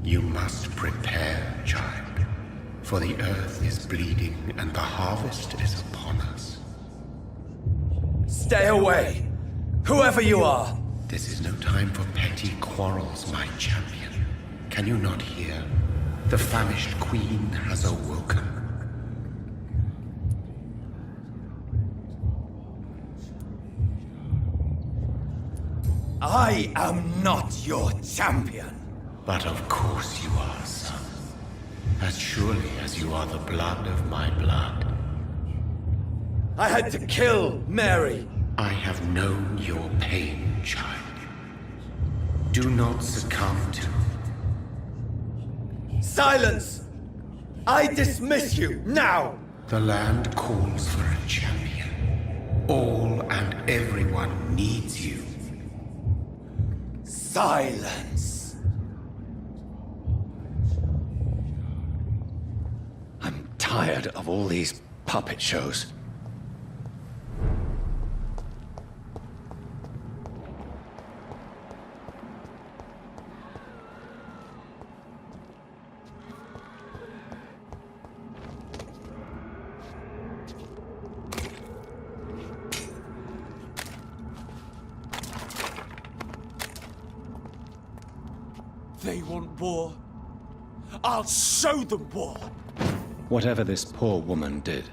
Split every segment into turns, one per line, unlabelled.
You must prepare, child, for the earth is bleeding and the harvest is upon us.
Stay away! Whoever you are!
This is no time for petty quarrels, my champion. Can you not hear? The famished queen has awoken.
I am not your champion.
But of course you are, son. As surely as you are the blood of my blood.
I had to kill Mary.
I have known your pain, child. Do not succumb to...
Silence! I dismiss you, now!
The land calls for a champion. All and everyone needs you.
Silence! I'm tired of all these puppet shows. They want war. I'll show them war!
Whatever this poor woman did,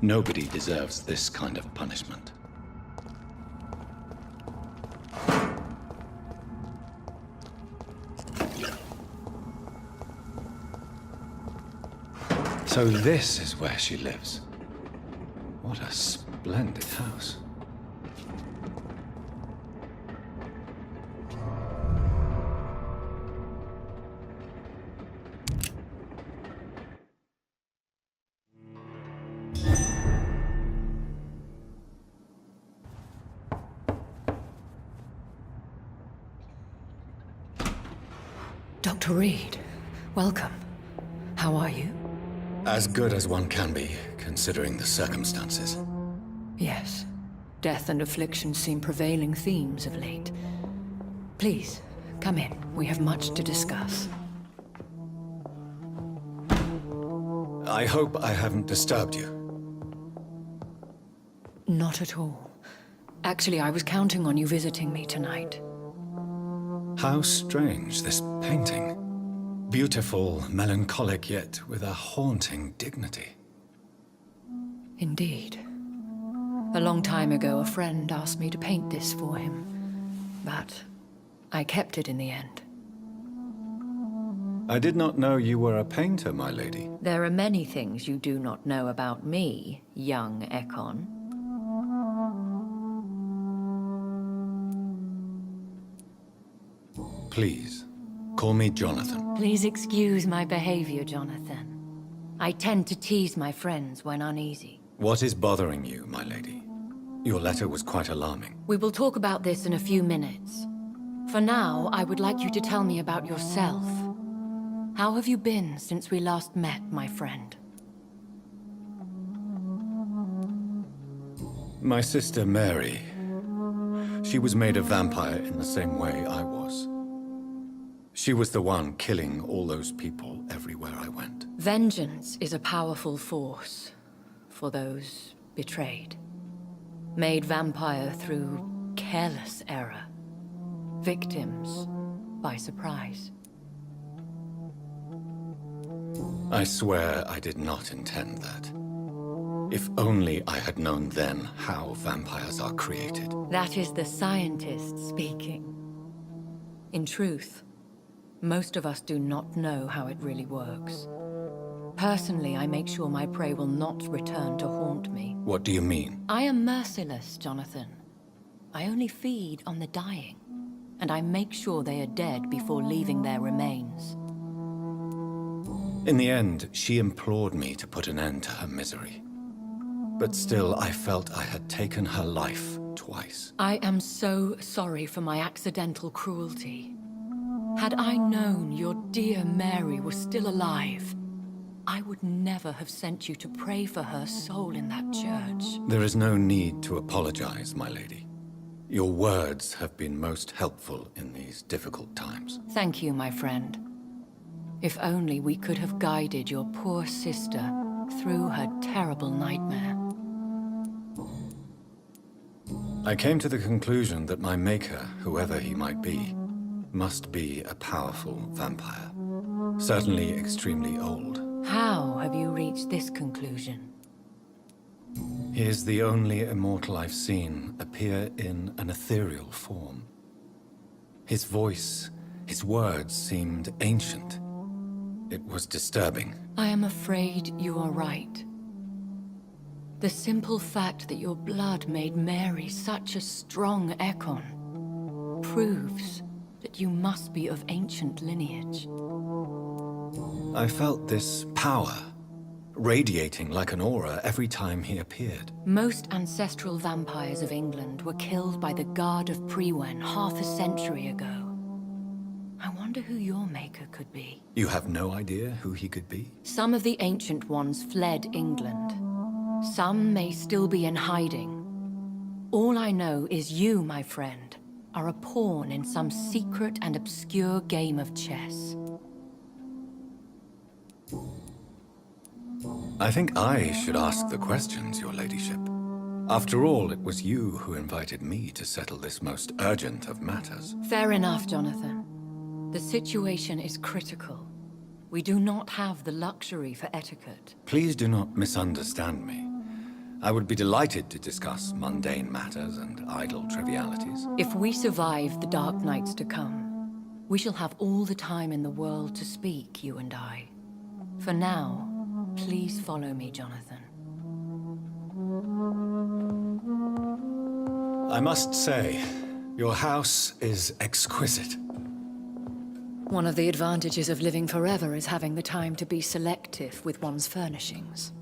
nobody deserves this kind of punishment. So this is where she lives. What a splendid house.
Dr. Reed, welcome. How are you?
As good as one can be, considering the circumstances.
Yes. Death and affliction seem prevailing themes of late. Please, come in. We have much to discuss.
I hope I haven't disturbed you.
Not at all. Actually, I was counting on you visiting me tonight.
How strange, this painting. Beautiful, melancholic, yet with a haunting dignity.
Indeed. A long time ago, a friend asked me to paint this for him. But I kept it in the end.
I did not know you were a painter, my lady.
There are many things you do not know about me, young Ekon.
Please, call me Jonathan.
Please excuse my behavior, Jonathan. I tend to tease my friends when uneasy.
What is bothering you, my lady? Your letter was quite alarming.
We will talk about this in a few minutes. For now, I would like you to tell me about yourself. How have you been since we last met, my friend?
My sister Mary. She was made a vampire in the same way I was. She was the one killing all those people everywhere I went.
Vengeance is a powerful force for those betrayed. Made vampire through careless error. Victims by surprise.
I swear I did not intend that. If only I had known then how vampires are created.
That is the scientist speaking. In truth, most of us do not know how it really works. Personally, I make sure my prey will not return to haunt me.
What do you mean?
I am merciless, Jonathan. I only feed on the dying, and I make sure they are dead before leaving their remains.
In the end, she implored me to put an end to her misery. But still, I felt I had taken her life twice.
I am so sorry for my accidental cruelty. Had I known your dear Mary was still alive, I would never have sent you to pray for her soul in that church.
There is no need to apologize, my lady. Your words have been most helpful in these difficult times.
Thank you, my friend. If only we could have guided your poor sister through her terrible nightmare.
I came to the conclusion that my maker, whoever he might be, must be a powerful vampire. Certainly extremely old.
How have you reached this conclusion?
He is the only immortal I've seen appear in an ethereal form. His voice, his words seemed ancient. It was disturbing.
I am afraid you are right. The simple fact that your blood made Mary such a strong Ekon proves that you must be of ancient lineage.
I felt this power radiating like an aura every time he appeared.
Most ancestral vampires of England were killed by the Guard of Priwen half a century ago. I wonder who your maker could be.
You have no idea who he could be?
Some of the ancient ones fled England. Some may still be in hiding. All I know is you, my friend, are a pawn in some secret and obscure game of chess.
I think I should ask the questions, your ladyship. After all, it was you who invited me to settle this most urgent of matters.
Fair enough, Jonathan. The situation is critical. We do not have the luxury for etiquette.
Please do not misunderstand me. I would be delighted to discuss mundane matters and idle trivialities.
If we survive the dark nights to come, we shall have all the time in the world to speak, you and I. For now, please follow me, Jonathan.
I must say, your house is exquisite.
One of the advantages of living forever is having the time to be selective with one's furnishings.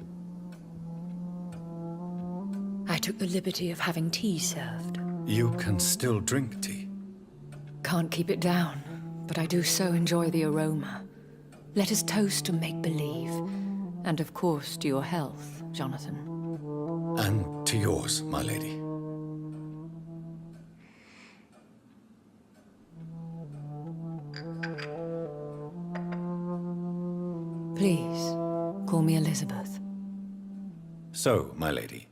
I took the liberty of having tea served.
You can still drink tea.
Can't keep it down, but I do so enjoy the aroma. Let us toast to make-believe. And of course to your health, Jonathan.
And to yours, my lady.
Please, call me Elizabeth.
So, my lady,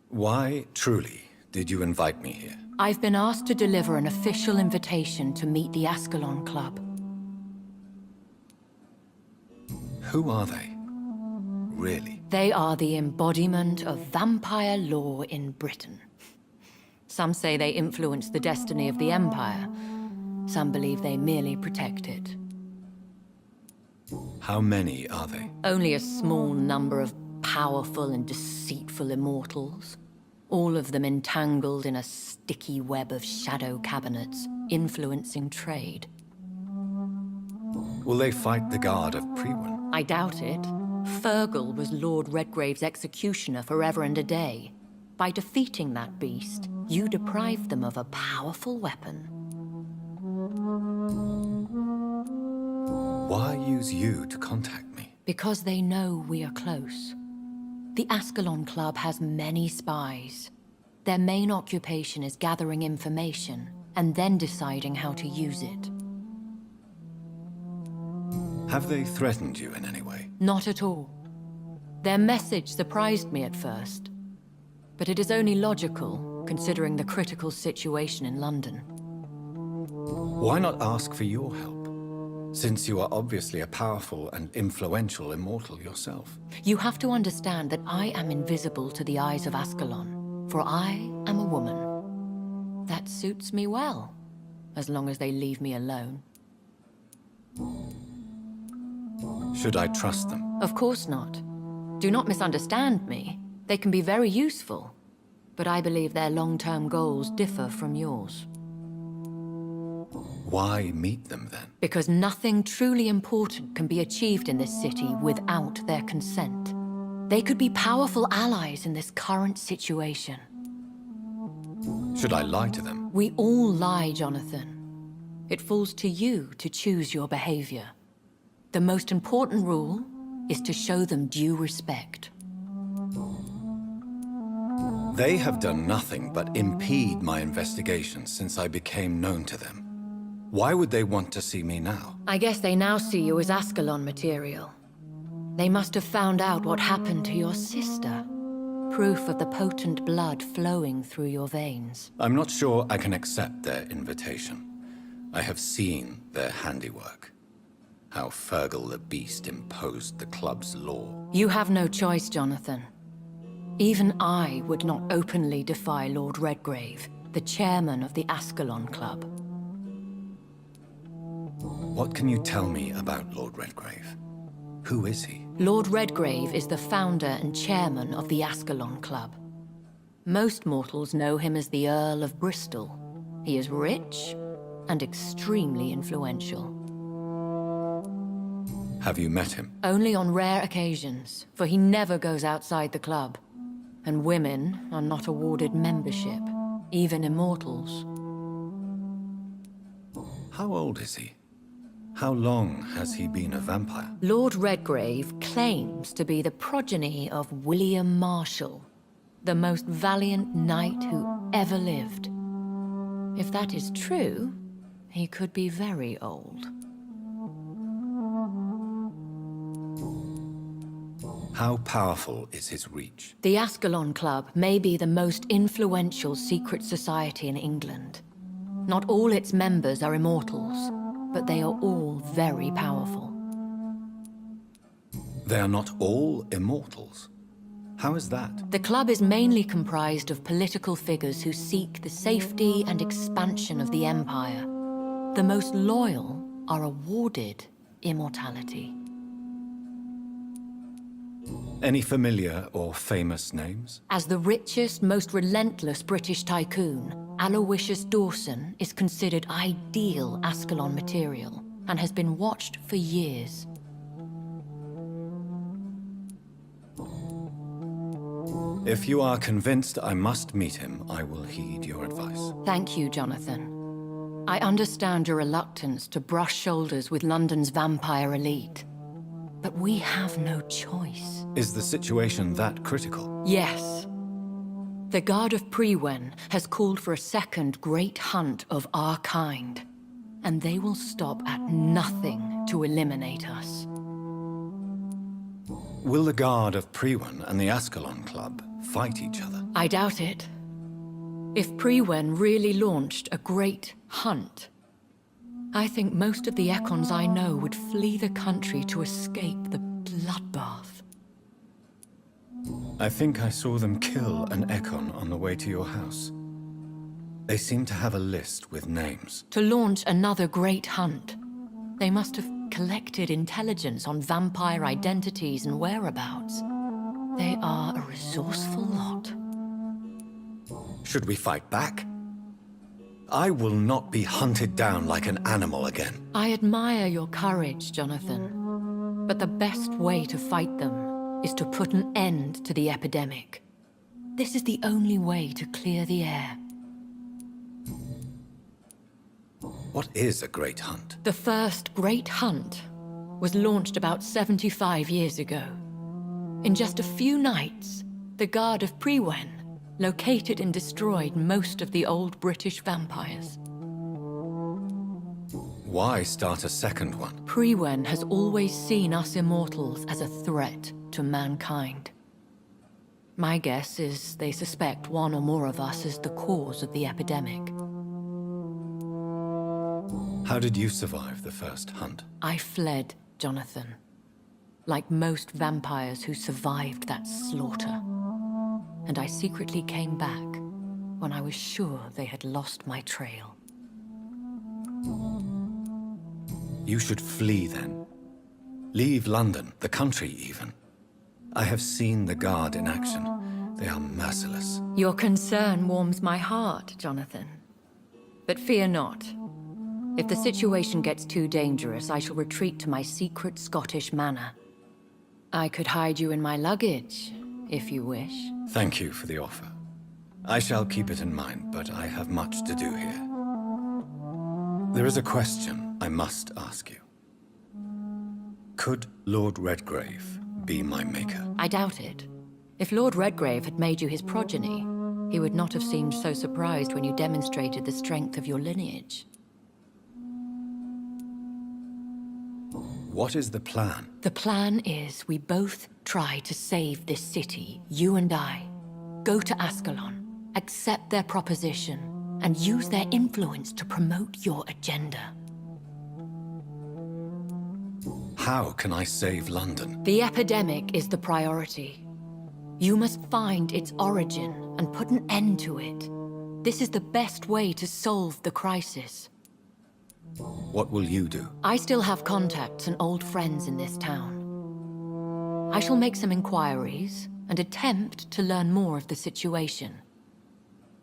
why, truly, did you invite me here?
I've been asked to deliver an official invitation to meet the Ascalon Club.
Who are they? Really?
They are the embodiment of vampire law in Britain. Some say they influence the destiny of the Empire. Some believe they merely protect it.
How many are they?
Only a small number of powerful and deceitful immortals. All of them entangled in a sticky web of shadow cabinets, influencing trade.
Will they fight the Guard of Priwen?
I doubt it. Fergal was Lord Redgrave's executioner forever and a day. By defeating that beast, you deprived them of a powerful weapon.
Why use you to contact me?
Because they know we are close. The Ascalon Club has many spies. Their main occupation is gathering information, and then deciding how to use it.
Have they threatened you in any way?
Not at all. Their message surprised me at first. But it is only logical, considering the critical situation in London.
Why not ask for your help? Since you are obviously a powerful and influential immortal yourself.
You have to understand that I am invisible to the eyes of Ascalon, for I am a woman. That suits me well, as long as they leave me alone.
Should I trust them?
Of course not. Do not misunderstand me. They can be very useful, but I believe their long-term goals differ from yours.
Why meet them then?
Because nothing truly important can be achieved in this city without their consent. They could be powerful allies in this current situation.
Should I lie to them?
We all lie, Jonathan. It falls to you to choose your behavior. The most important rule is to show them due respect.
They have done nothing but impede my investigation since I became known to them. Why would they want to see me now?
I guess they now see you as Ascalon material. They must have found out what happened to your sister. Proof of the potent blood flowing through your veins.
I'm not sure I can accept their invitation. I have seen their handiwork. How Fergal the Beast imposed the club's law.
You have no choice, Jonathan. Even I would not openly defy Lord Redgrave, the chairman of the Ascalon Club.
What can you tell me about Lord Redgrave? Who is he?
Lord Redgrave is the founder and chairman of the Ascalon Club. Most mortals know him as the Earl of Bristol. He is rich and extremely influential.
Have you met him?
Only on rare occasions, for he never goes outside the club. And women are not awarded membership, even immortals.
How old is he? How long has he been a vampire?
Lord Redgrave claims to be the progeny of William Marshall, the most valiant knight who ever lived. If that is true, he could be very old.
How powerful is his reach?
The Ascalon Club may be the most influential secret society in England. Not all its members are immortals, but they are all very powerful.
They are not all immortals. How is that?
The club is mainly comprised of political figures who seek the safety and expansion of the Empire. The most loyal are awarded immortality.
Any familiar or famous names?
As the richest, most relentless British tycoon, Aloysius Dawson is considered ideal Ascalon material and has been watched for years.
If you are convinced I must meet him, I will heed your advice.
Thank you, Jonathan. I understand your reluctance to brush shoulders with London's vampire elite. But we have no choice.
Is the situation that critical?
Yes. The Guard of Prewen has called for a second great hunt of our kind. And they will stop at nothing to eliminate us.
Will the Guard of Prewen and the Ascalon Club fight each other?
I doubt it. If Prewen really launched a great hunt, I think most of the Ekons I know would flee the country to escape the bloodbath.
I think I saw them kill an Ekon on the way to your house. They seem to have a list with names.
To launch another great hunt, they must have collected intelligence on vampire identities and whereabouts. They are a resourceful lot.
Should we fight back? I will not be hunted down like an animal again.
I admire your courage, Jonathan. But the best way to fight them is to put an end to the epidemic. This is the only way to clear the air.
What is a great hunt?
The first great hunt was launched about 75 years ago. In just a few nights, the Guard of Prewen located and destroyed most of the old British vampires.
Why start a second one?
Prewen has always seen us immortals as a threat to mankind. My guess is they suspect one or more of us as the cause of the epidemic.
How did you survive the first hunt?
I fled, Jonathan. Like most vampires who survived that slaughter. And I secretly came back when I was sure they had lost my trail.
You should flee then. Leave London, the country even. I have seen the Guard in action. They are merciless.
Your concern warms my heart, Jonathan. But fear not. If the situation gets too dangerous, I shall retreat to my secret Scottish manor. I could hide you in my luggage, if you wish.
Thank you for the offer. I shall keep it in mind, but I have much to do here. There is a question I must ask you. Could Lord Redgrave be my maker?
I doubt it. If Lord Redgrave had made you his progeny, he would not have seemed so surprised when you demonstrated the strength of your lineage.
What is the plan?
The plan is we both try to save this city, you and I. Go to Ascalon, accept their proposition, and use their influence to promote your agenda.
How can I save London?
The epidemic is the priority. You must find its origin and put an end to it. This is the best way to solve the crisis.
What will you do?
I still have contacts and old friends in this town. I shall make some inquiries and attempt to learn more of the situation.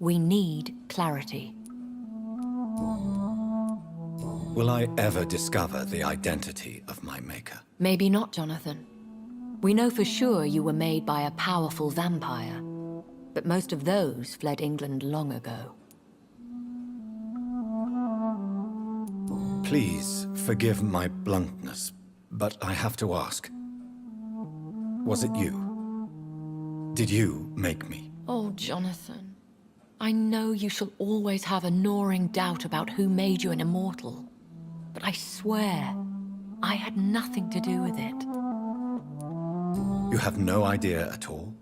We need clarity.
Will I ever discover the identity of my maker?
Maybe not, Jonathan. We know for sure you were made by a powerful vampire, but most of those fled England long ago.
Please forgive my bluntness, but I have to ask. Was it you? Did you make me?
Oh, Jonathan. I know you shall always have a gnawing doubt about who made you an immortal. But I swear, I had nothing to do with it.
You have no idea at all?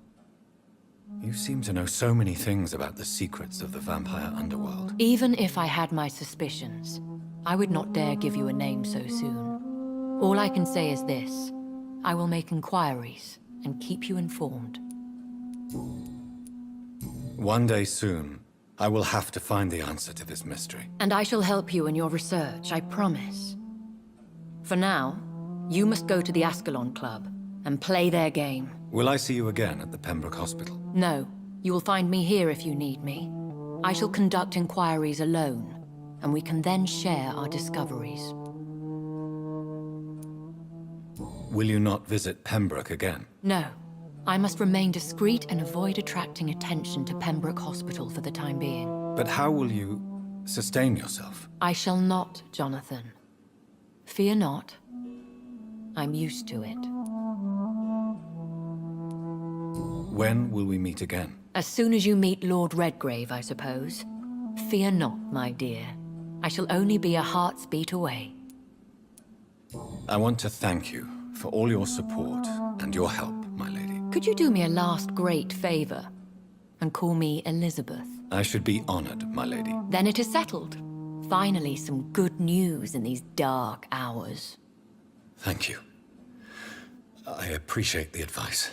You seem to know so many things about the secrets of the vampire underworld.
Even if I had my suspicions, I would not dare give you a name so soon. All I can say is this. I will make inquiries and keep you informed.
One day soon, I will have to find the answer to this mystery.
And I shall help you in your research, I promise. For now, you must go to the Ascalon Club and play their game.
Will I see you again at the Pembroke Hospital?
No, you will find me here if you need me. I shall conduct inquiries alone, and we can then share our discoveries.
Will you not visit Pembroke again?
No. I must remain discreet and avoid attracting attention to Pembroke Hospital for the time being.
But how will you sustain yourself?
I shall not, Jonathan. Fear not. I'm used to it.
When will we meet again?
As soon as you meet Lord Redgrave, I suppose. Fear not, my dear. I shall only be a heart's beat away.
I want to thank you for all your support and your help, my lady.
Could you do me a last great favor and call me Elizabeth?
I should be honored, my lady.
Then it is settled. Finally, some good news in these dark hours.
Thank you. I appreciate the advice.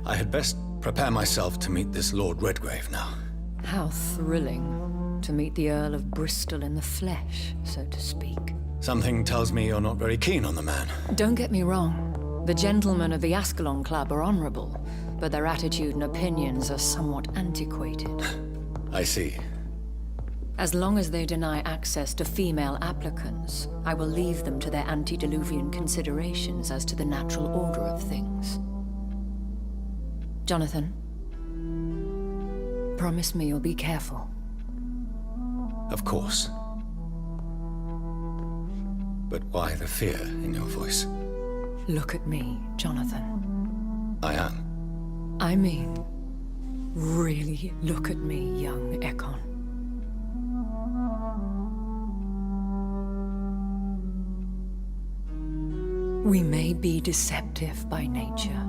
I had best prepare myself to meet this Lord Redgrave now.
How thrilling to meet the Earl of Bristol in the flesh, so to speak.
Something tells me you're not very keen on the man.
Don't get me wrong. The gentlemen of the Ascalon Club are honorable, but their attitude and opinions are somewhat antiquated.
I see.
As long as they deny access to female applicants, I will leave them to their antediluvian considerations as to the natural order of things. Jonathan, promise me you'll be careful.
Of course. But why the fear in your voice?
Look at me, Jonathan.
I am.
I mean, really look at me, young Ekon. We may be deceptive by nature,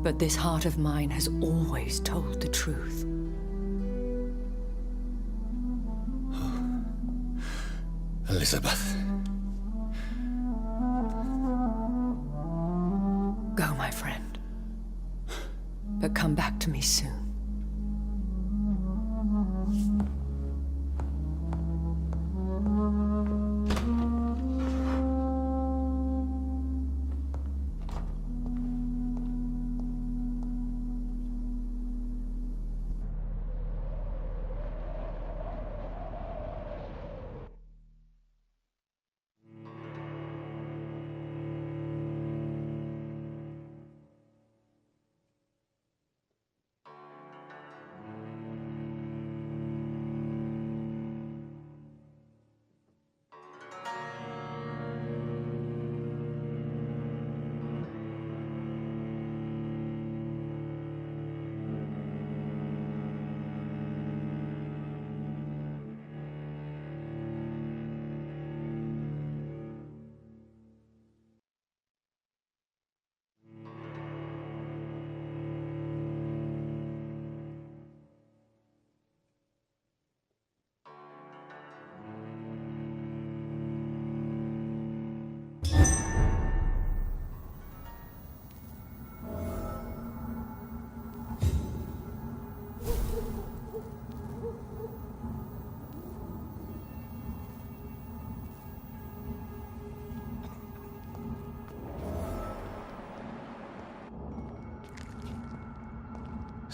but this heart of mine has always told the truth.
Elizabeth.
Go, my friend. But come back to me soon.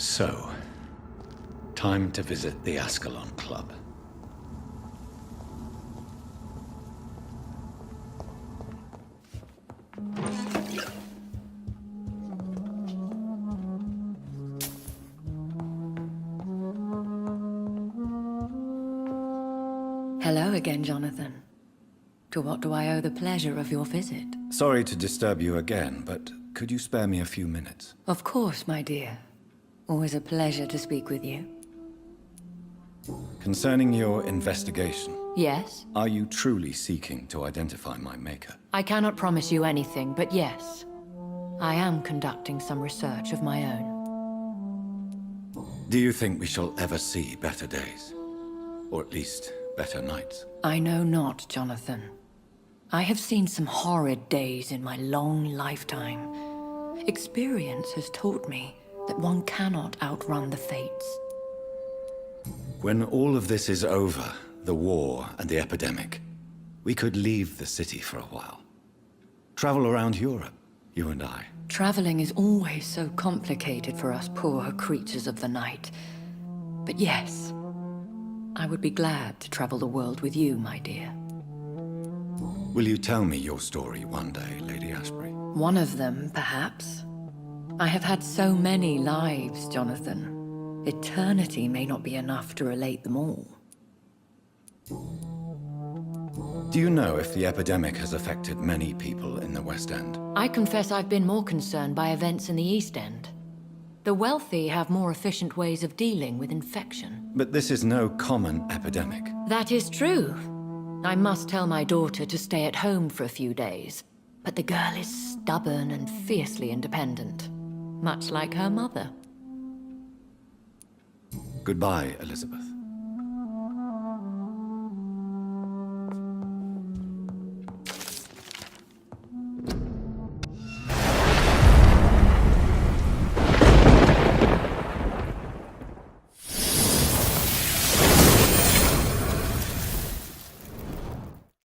So, time to visit the Ascalon Club.
Hello again, Jonathan. To what do I owe the pleasure of your visit?
Sorry to disturb you again, but could you spare me a few minutes?
Of course, my dear. Always a pleasure to speak with you.
Concerning your investigation,
Yes?
are you truly seeking to identify my maker?
I cannot promise you anything, but yes. I am conducting some research of my own.
Do you think we shall ever see better days? Or at least, better nights?
I know not, Jonathan. I have seen some horrid days in my long lifetime. Experience has taught me that one cannot outrun the fates.
When all of this is over, the war and the epidemic, we could leave the city for a while. Travel around Europe, you and I.
Traveling is always so complicated for us poor creatures of the night. But yes, I would be glad to travel the world with you, my dear.
Will you tell me your story one day, Lady Ashbury?
One of them, perhaps. I have had so many lives, Jonathan. Eternity may not be enough to relate them all.
Do you know if the epidemic has affected many people in the West End?
I confess I've been more concerned by events in the East End. The wealthy have more efficient ways of dealing with infection.
But this is no common epidemic.
That is true. I must tell my daughter to stay at home for a few days. But the girl is stubborn and fiercely independent. Much like her mother.
Goodbye, Elizabeth.